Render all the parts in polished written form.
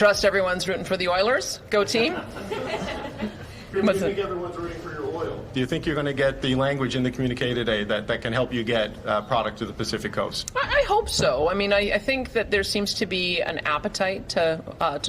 trust everyone's rooting for the Oilers. Go team. Do you think everyone's rooting for your oil? Do you think you're going to get the language in the communique today that can help you get product to the Pacific Coast? I hope so. I mean, I think that there seems to be an appetite to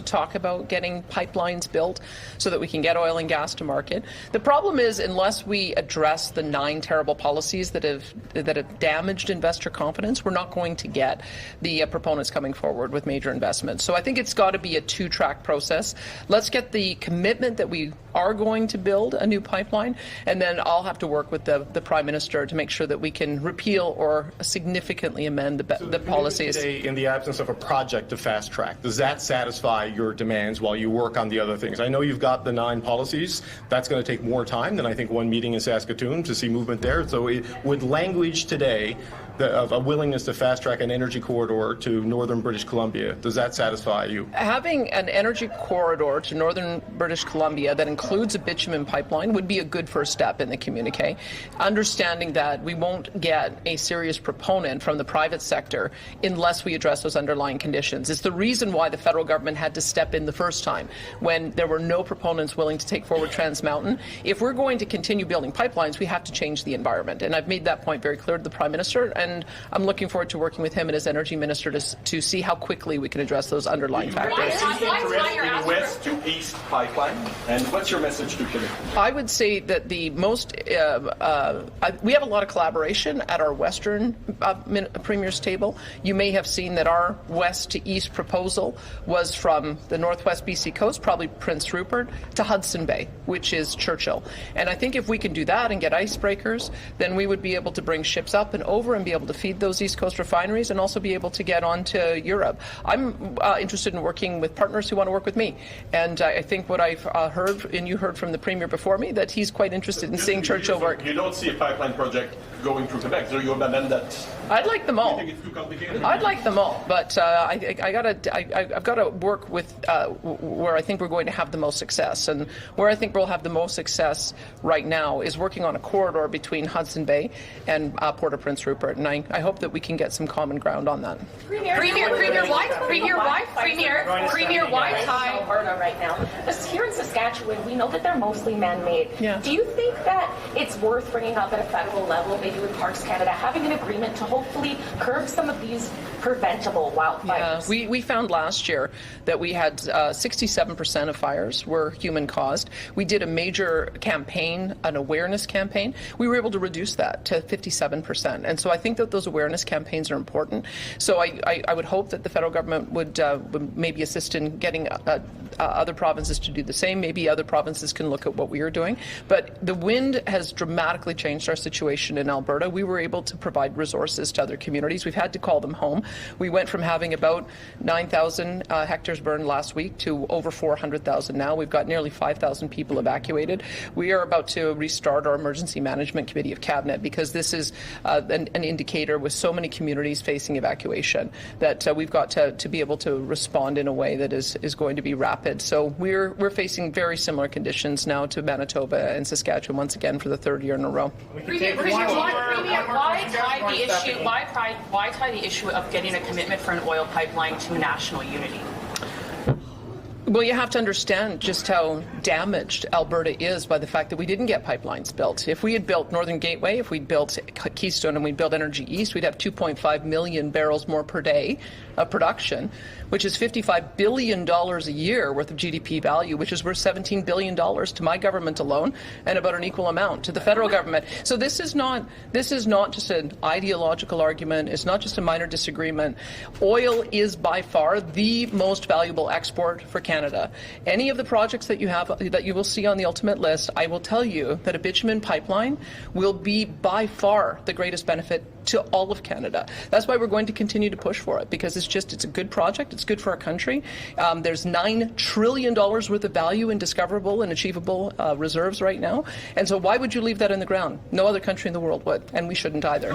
talk about getting pipelines built so that we can get oil and gas to market. The problem is, unless we address the 9 terrible policies that have damaged investor confidence, we're not going to get the proponents coming forward with major investments. So I think it's got to be a 2-track process. Let's get the commitment that we are going to build a new pipeline, and then I'll have to work with the Prime Minister to make sure that we can repeal or significantly amend the policies. Today, in the absence of a project to fast track, does that satisfy your demands while you work on the other things? I know you've got the 9 policies. That's going to take more time than I think one meeting in Saskatoon to see movement there. So would language today of a willingness to fast track an energy corridor to northern British Columbia, does that satisfy you? Having an energy corridor to northern British Columbia that includes a bitumen pipeline would be a good first step in the communique. Understanding that we won't get a serious proponent from the private sector unless we address those underlying conditions. It's the reason why the federal government had to step in the first time when there were no proponents willing to take forward Trans Mountain. If we're going to continue building pipelines, we have to change the environment. And I've made that point very clear to the Prime Minister, and I'm looking forward to working with him and his energy minister to see how quickly we can address those underlying factors. In west to east pipeline, and what's your message to Quebec? I would say that the most we have a lot of collaboration at our Western Premier's table. You may have seen that our west to east proposal was from the northwest BC coast, probably Prince Rupert, to Hudson Bay, which is Churchill. And I think if we can do that and get icebreakers, then we would be able to bring ships up and over and be able to feed those East Coast refineries and also be able to get on to Europe. I'm interested in working with partners who want to work with me. And I think what I've heard, and you heard from the Premier before me, that he's quite interested in seeing Churchill work. You don't see a pipeline project going through Quebec, so you abandon that? I'd like them all. You think it's too complicated? I'd like them all, but I've got to work with where I think we're going to have the most success. And where I think we'll have the most success right now is working on a corridor between Hudson Bay and Port-au-Prince Rupert. And I hope that we can get some common ground on that. Premier, why tie Alberta right now? Because here in Saskatchewan, we know that they're mostly man-made. Yeah. Do you think that it's worth bringing up at a federal level, maybe with Parks Canada, having an agreement to hopefully curb some of these preventable wildfires? Yeah, we found last year that we had 67% of fires were human-caused. We did a major campaign, an awareness campaign. We were able to reduce that to 57%. And so I think that those awareness campaigns are important. So I would hope that the federal government would maybe assist in getting other provinces to do the same. Maybe other provinces can look at what we are doing. But the wind has dramatically changed our situation in Alberta. We were able to provide resources to other communities. We've had to call them home. We went from having about 9,000 hectares burned last week to over 400,000 now. We've got nearly 5,000 people evacuated. We are about to restart our Emergency Management Committee of Cabinet because this is an indicator with so many communities facing evacuation that we've got to be able to respond in a way that is going to be rapid. So we're facing very similar conditions now to Manitoba and Saskatchewan once again for the 3rd year in a row. Why tie the issue of getting a commitment for an oil pipeline to national unity? Well, you have to understand just how damaged Alberta is by the fact that we didn't get pipelines built. If we had built Northern Gateway, if we'd built Keystone and we'd built Energy East, we'd have 2.5 million barrels more per day of production, which is $55 billion a year worth of GDP value, which is worth $17 billion to my government alone and about an equal amount to the federal government. So this is not just an ideological argument. It's not just a minor disagreement. Oil is by far the most valuable export for Canada. Any of the projects that you will see on the ultimate list, I will tell you that a bitumen pipeline will be by far the greatest benefit to all of Canada. That's why we're going to continue to push for it, because it's a good project. It's good for our country. There's $9 trillion worth of value in discoverable and achievable reserves right now. And so why would you leave that in the ground? No other country in the world would, and we shouldn't either.